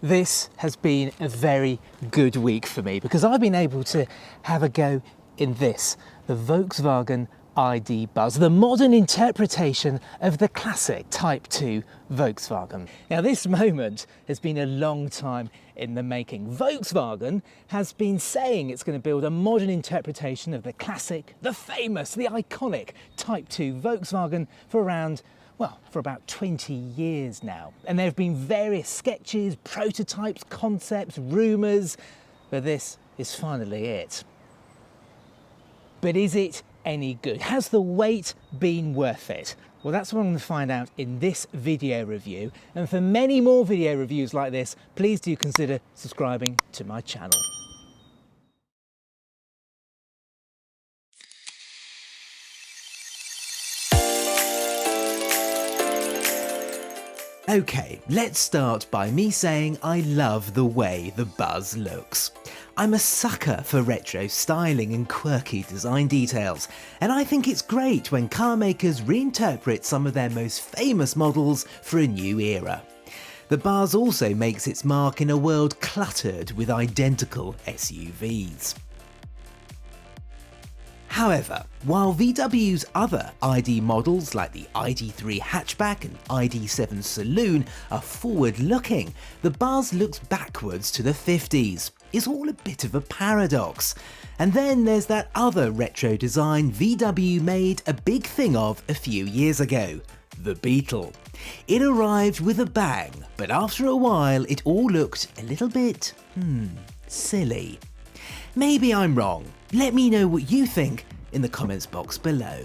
This has been a very good week for me because I've been able to have a go in this, the Volkswagen ID Buzz, the modern interpretation of the classic Type 2 Volkswagen. Now this moment has been a long time in the making. Volkswagen has been saying it's going to build a modern interpretation of the classic, the famous, the iconic Type 2 Volkswagen for about 20 years now. And there have been various sketches, prototypes, concepts, rumours, but this is finally it. But is it any good? Has the wait been worth it? Well, that's what I'm going to find out in this video review. And for many more video reviews like this, please do consider subscribing to my channel. Okay, let's start by me saying I love the way the Buzz looks. I'm a sucker for retro styling and quirky design details, and I think it's great when car makers reinterpret some of their most famous models for a new era. The Buzz also makes its mark in a world cluttered with identical SUVs. However, while VW's other ID models like the ID.3 hatchback and ID.7 saloon are forward-looking, the Buzz looks backwards to the 50s. It's all a bit of a paradox. And then there's that other retro design VW made a big thing of a few years ago, the Beetle. It arrived with a bang, but after a while it all looked a little bit, silly. Maybe I'm wrong. Let me know what you think in the comments box below.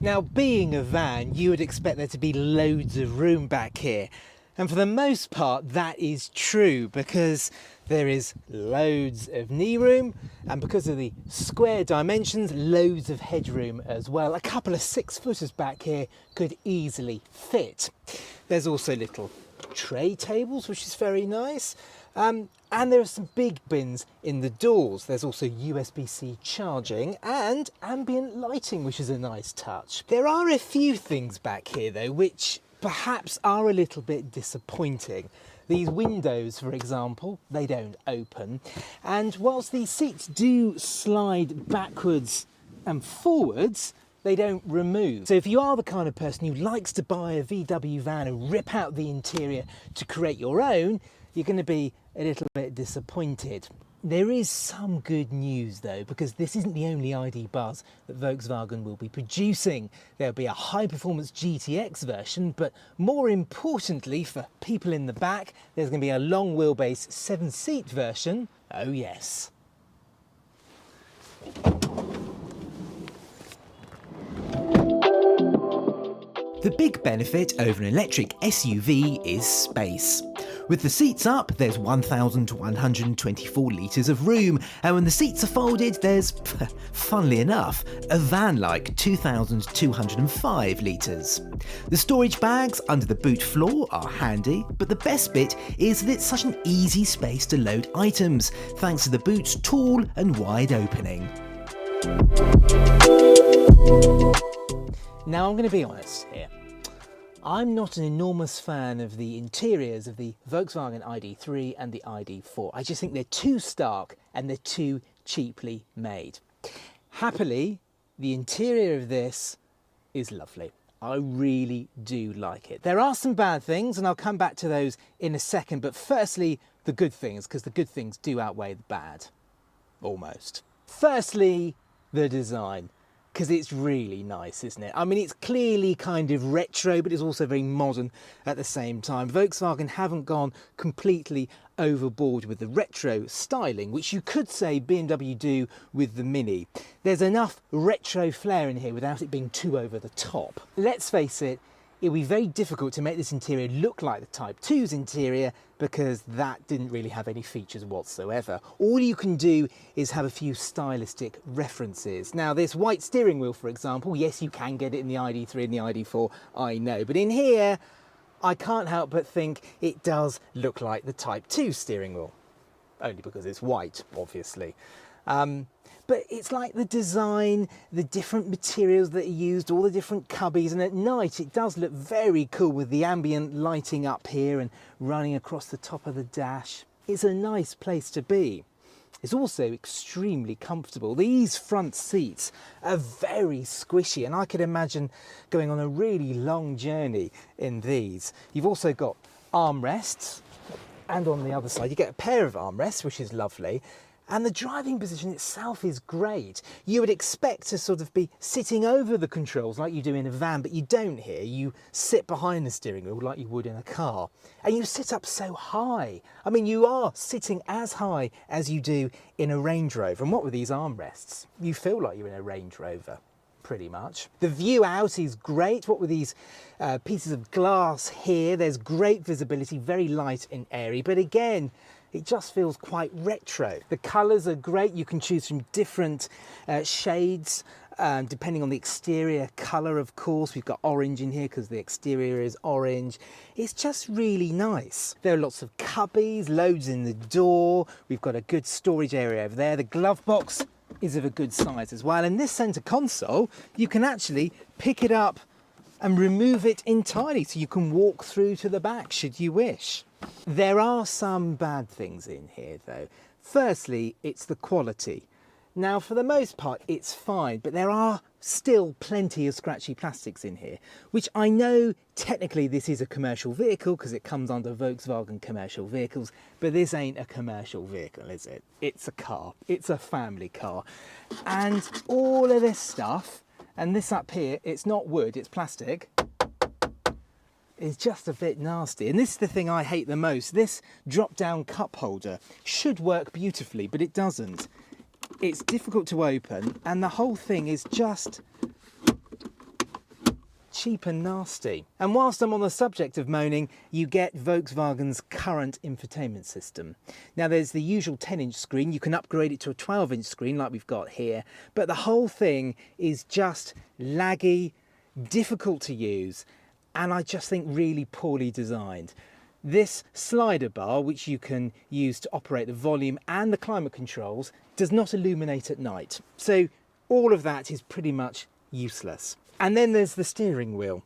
Now, being a van, you would expect there to be loads of room back here. And for the most part, that is true because there is loads of knee room, and because of the square dimensions, loads of headroom as well. A couple of 6-footers back here could easily fit. There's also little tray tables, which is very nice. And there are some big bins in the doors. There's also USB-C charging and ambient lighting, which is a nice touch. There are a few things back here though, which perhaps are a little bit disappointing. These windows, for example, they don't open. And whilst these seats do slide backwards and forwards, they don't remove. So if you are the kind of person who likes to buy a VW van and rip out the interior to create your own, you're going to be a little bit disappointed. There is some good news though, because this isn't the only ID Buzz that Volkswagen will be producing. There'll be a high-performance GTX version, but more importantly for people in the back, there's going to be a long-wheelbase 7-seat version. Oh yes. The big benefit over an electric SUV is space. With the seats up, there's 1,124 litres of room, and when the seats are folded, there's, funnily enough, a van-like 2,205 litres. The storage bags under the boot floor are handy, but the best bit is that it's such an easy space to load items, thanks to the boot's tall and wide opening. Now I'm going to be honest here. I'm not an enormous fan of the interiors of the Volkswagen ID.3 and the ID.4. I just think they're too stark and they're too cheaply made. Happily, the interior of this is lovely. I really do like it. There are some bad things, and I'll come back to those in a second, but firstly, the good things, because the good things do outweigh the bad. Almost. Firstly, the design. Because it's really nice, isn't it? I mean, it's clearly kind of retro, but it's also very modern at the same time. Volkswagen haven't gone completely overboard with the retro styling, which you could say BMW do with the Mini. There's enough retro flair in here without it being too over the top. Let's face it, it'll be very difficult to make this interior look like the Type 2's interior because that didn't really have any features whatsoever. All you can do is have a few stylistic references. Now this white steering wheel, for example, yes, you can get it in the ID.3 and the ID.4, I know, but in here I can't help but think it does look like the Type 2 steering wheel. Only because it's white, obviously. But it's like the design, the different materials that are used, all the different cubbies, and at night it does look very cool with the ambient lighting up here and running across the top of the dash. It's a nice place to be. It's also extremely comfortable. These front seats are very squishy, and I could imagine going on a really long journey in these. You've also got armrests, and on the other side you get a pair of armrests, which is lovely. And the driving position itself is great. You would expect to sort of be sitting over the controls like you do in a van, but you don't here. You sit behind the steering wheel like you would in a car. And you sit up so high. I mean, you are sitting as high as you do in a Range Rover. And what with these armrests? You feel like you're in a Range Rover, pretty much. The view out is great. What with these pieces of glass here, there's great visibility, very light and airy. But again, it just feels quite retro. The colours are great. You can choose from different shades depending on the exterior colour, of course. We've got orange in here because the exterior is orange. It's just really nice. There are lots of cubbies, loads in the door. We've got a good storage area over there. The glove box is of a good size as well. And this centre console, you can actually pick it up and remove it entirely, so you can walk through to the back should you wish. There are some bad things in here though. Firstly, it's the quality. Now, for the most part, it's fine, but there are still plenty of scratchy plastics in here, which I know technically this is a commercial vehicle because it comes under Volkswagen commercial vehicles, but this ain't a commercial vehicle, is it? It's a car. It's a family car. And all of this stuff, and this up here, it's not wood, it's plastic, is just a bit nasty. And this is the thing I hate the most. This drop-down cup holder should work beautifully, but it doesn't. It's difficult to open, and the whole thing is just cheap and nasty. And whilst I'm on the subject of moaning, you get Volkswagen's current infotainment system. Now, there's the usual 10-inch screen. You can upgrade it to a 12-inch screen like we've got here, but the whole thing is just laggy, difficult to use, and I just think really poorly designed. This slider bar, which you can use to operate the volume and the climate controls, does not illuminate at night. So all of that is pretty much useless. And then there's the steering wheel.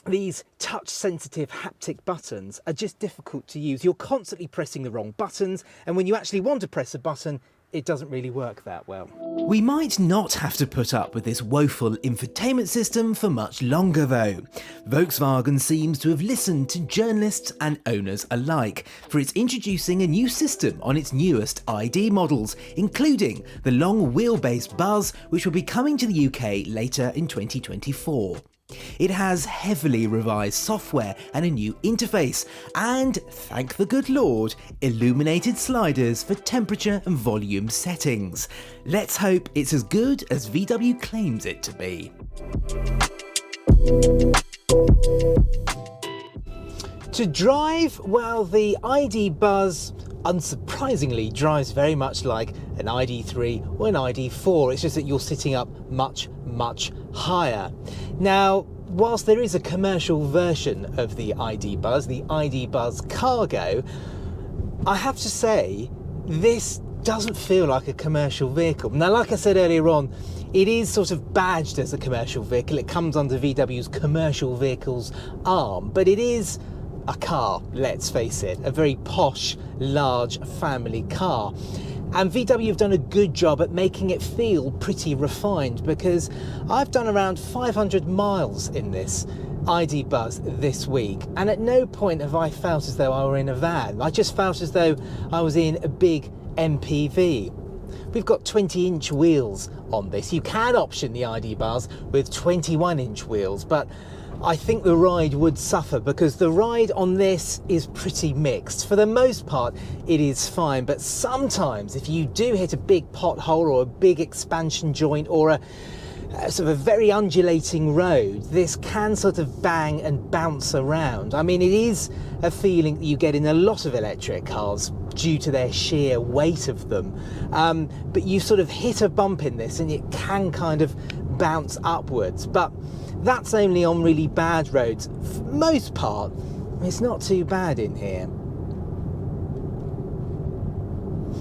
These touch-sensitive haptic buttons are just difficult to use. You're constantly pressing the wrong buttons, and when you actually want to press a button, it doesn't really work that well. We might not have to put up with this woeful infotainment system for much longer though. Volkswagen seems to have listened to journalists and owners alike, for it's introducing a new system on its newest ID models, including the long-wheelbase Buzz, which will be coming to the UK later in 2024. It has heavily revised software and a new interface, and, thank the good Lord, illuminated sliders for temperature and volume settings. Let's hope it's as good as VW claims it to be. To drive, well, the ID Buzz unsurprisingly drives very much like an ID.3 or an ID.4. It's just that you're sitting up much higher. Now, whilst there is a commercial version of the ID Buzz, the ID Buzz Cargo, I have to say this doesn't feel like a commercial vehicle. Now, like I said earlier on, it is sort of badged as a commercial vehicle. It comes under VW's commercial vehicles arm, but it is a car, let's face it, a very posh, large family car. And VW have done a good job at making it feel pretty refined, because I've done around 500 miles in this ID Buzz this week, and at no point have I felt as though I were in a van. I just felt as though I was in a big MPV. We've got 20-inch wheels on this. You can option the ID Buzz with 21-inch wheels, but I think the ride would suffer, because the ride on this is pretty mixed. For the most part, it is fine, but sometimes if you do hit a big pothole or a big expansion joint or a sort of a very undulating road, this can sort of bang and bounce around. I mean, it is a feeling that you get in a lot of electric cars due to their sheer weight of them. But you sort of hit a bump in this and it can kind of bounce upwards. But that's only on really bad roads. For the most part, it's not too bad in here.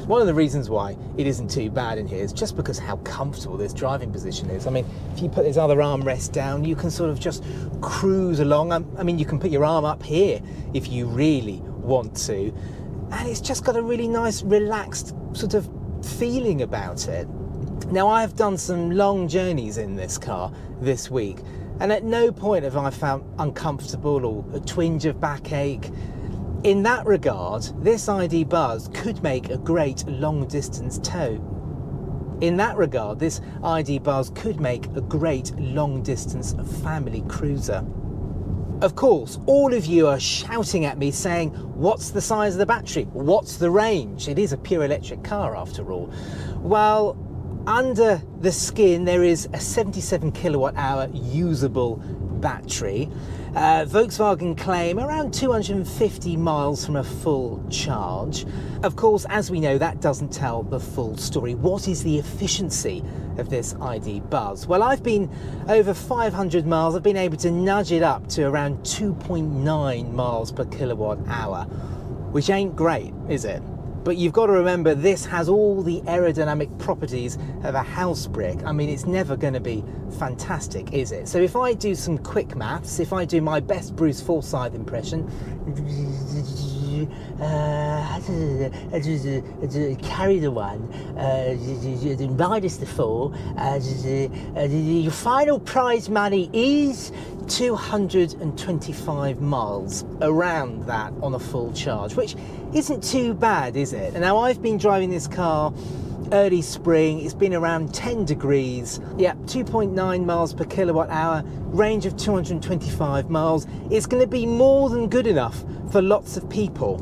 One of the reasons why it isn't too bad in here is just because how comfortable this driving position is. I mean, if you put this other armrest down, you can sort of just cruise along. I mean, you can put your arm up here if you really want to. And it's just got a really nice, relaxed sort of feeling about it. Now, I've done some long journeys in this car this week, and at no point have I found uncomfortable or a twinge of backache. In that regard, this ID Buzz could make a great long-distance tow. In that regard, this ID Buzz could make a great long-distance family cruiser. Of course, all of you are shouting at me saying, what's the size of the battery? What's the range? It is a pure electric car after all. Well, under the skin there is a 77 kilowatt hour usable battery. Volkswagen claim around 250 miles from a full charge. Of course, as we know, that doesn't tell the full story. What is the efficiency of this ID Buzz? Well, I've been over 500 miles. I've been able to nudge it up to around 2.9 miles per kilowatt hour, which ain't great, is it? But you've got to remember, this has all the aerodynamic properties of a house brick. I mean, it's never going to be fantastic, is it? So if I do some quick maths, if I do my best Bruce Forsyth impression, carry the one, minus the 4, your final prize money is 225 miles, around that on a full charge, which isn't too bad, is it? And now I've been driving this car early spring, it's been around 10 degrees, yeah, 2.9 miles per kilowatt hour, range of 225 miles. It's going to be more than good enough for lots of people,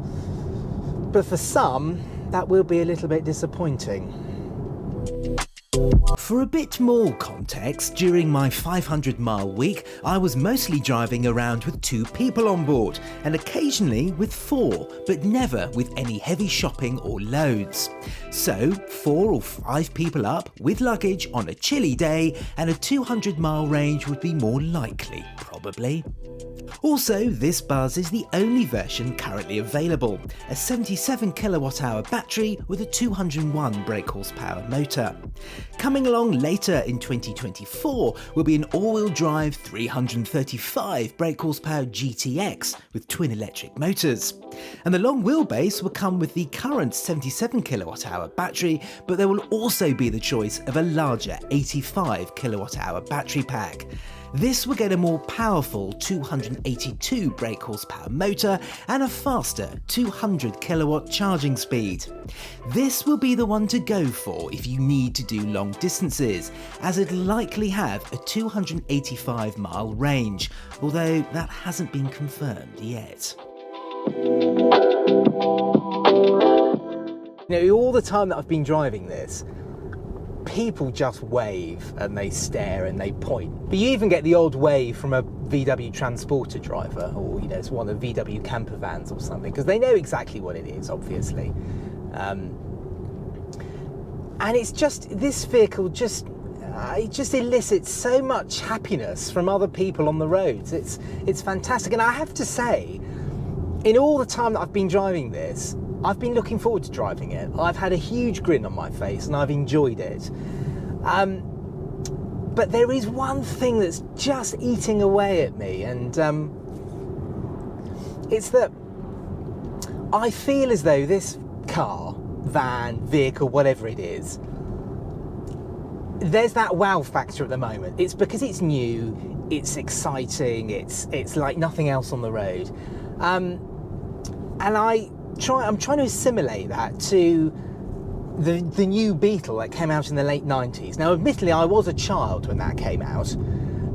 but for some that will be a little bit disappointing. For a bit more context, during my 500-mile week, I was mostly driving around with 2 people on board, and occasionally with 4, but never with any heavy shopping or loads. So, 4 or 5 people up with luggage on a chilly day, and a 200-mile range would be more likely, probably. Also, this Buzz is the only version currently available, a 77 kilowatt hour battery with a 201 brake horsepower motor. Coming along later in 2024 will be an all-wheel drive 335 brake horsepower GTX with twin electric motors. And the long wheelbase will come with the current 77 kilowatt hour battery, but there will also be the choice of a larger 85 kilowatt hour battery pack. This will get a more powerful 282 brake horsepower motor and a faster 200 kilowatt charging speed. This will be the one to go for if you need to do long distances, as it'll likely have a 285 mile range, although that hasn't been confirmed yet. You know, all the time that I've been driving this, people just wave and they stare and they point. But you even get the odd wave from a VW transporter driver, or you know, it's one of the VW camper vans or something, because they know exactly what it is, obviously. And it's just, this vehicle just, it just elicits so much happiness from other people on the roads. It's fantastic. And I have to say, in all the time that I've been driving this, I've been looking forward to driving it. I've had a huge grin on my face and I've enjoyed it. But there is one thing that's just eating away at me, and it's that I feel as though this car, van, vehicle, whatever it is, there's that wow factor at the moment. It's because it's new, it's exciting, it's like nothing else on the road. And I'm trying to assimilate that to the new Beetle that came out in the late 90s. Now, admittedly, I was a child when that came out,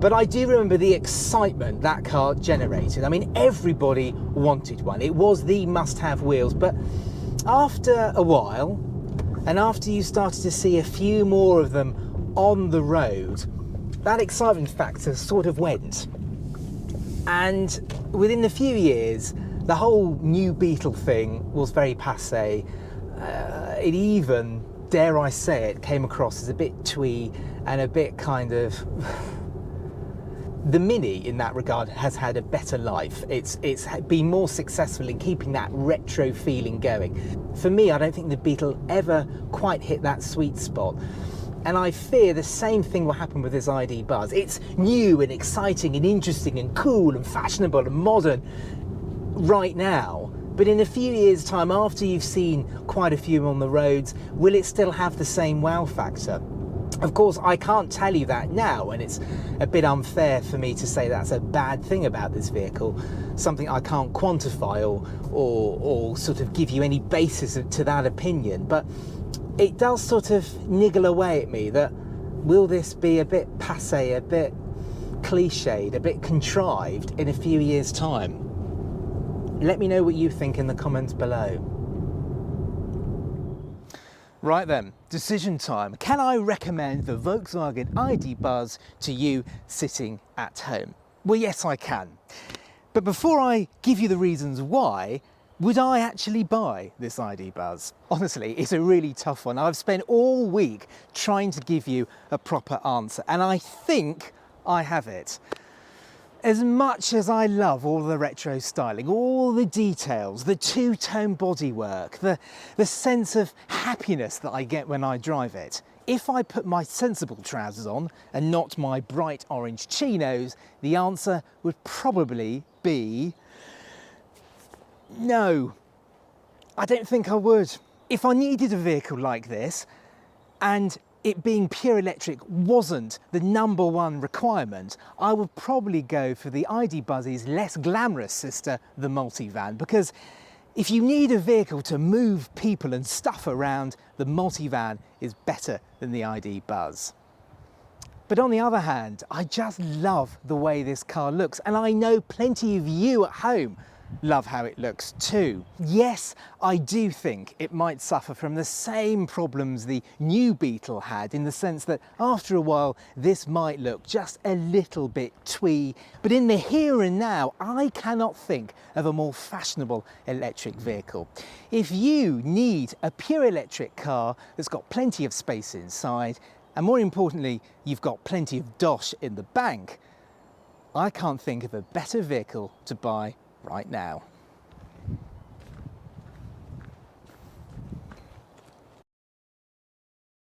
but I do remember the excitement that car generated. I mean, everybody wanted one. It was the must-have wheels, but after a while, and after you started to see a few more of them on the road, that excitement factor sort of went. And within a few years, the whole new Beetle thing was very passé. It even, dare I say it, came across as a bit twee and a bit kind of The Mini, in that regard, has had a better life. It's been more successful in keeping that retro feeling going. For me, I don't think the Beetle ever quite hit that sweet spot. And I fear the same thing will happen with this ID Buzz. It's new and exciting and interesting and cool and fashionable and modern right now. But in a few years' time, after you've seen quite a few on the roads, will it still have the same wow factor? Of course, I can't tell you that now, and it's a bit unfair for me to say that's a bad thing about this vehicle, something I can't quantify or sort of give you any basis to that opinion. But it does sort of niggle away at me that will this be a bit passé, a bit cliched, a bit contrived in a few years' time? Let me know what you think in the comments below. Right then, decision time. Can I recommend the Volkswagen ID Buzz to you sitting at home? Well, yes, I can. But before I give you the reasons why, would I actually buy this ID Buzz? Honestly, it's a really tough one. I've spent all week trying to give you a proper answer, and I think I have it. As much as I love all the retro styling, all the details, the two-tone bodywork, the sense of happiness that I get when I drive it, if I put my sensible trousers on and not my bright orange chinos, the answer would probably be no. I don't think I would. If I needed a vehicle like this, and it being pure electric wasn't the #1 requirement, I would probably go for the ID Buzz's less glamorous sister, the multivan, because if you need a vehicle to move people and stuff around, the multivan is better than the ID Buzz. But on the other hand, I just love the way this car looks, and I know plenty of you at home love how it looks too. Yes, I do think it might suffer from the same problems the new Beetle had, in the sense that after a while this might look just a little bit twee, but in the here and now I cannot think of a more fashionable electric vehicle. If you need a pure electric car that's got plenty of space inside, and more importantly you've got plenty of dosh in the bank, I can't think of a better vehicle to buy right now.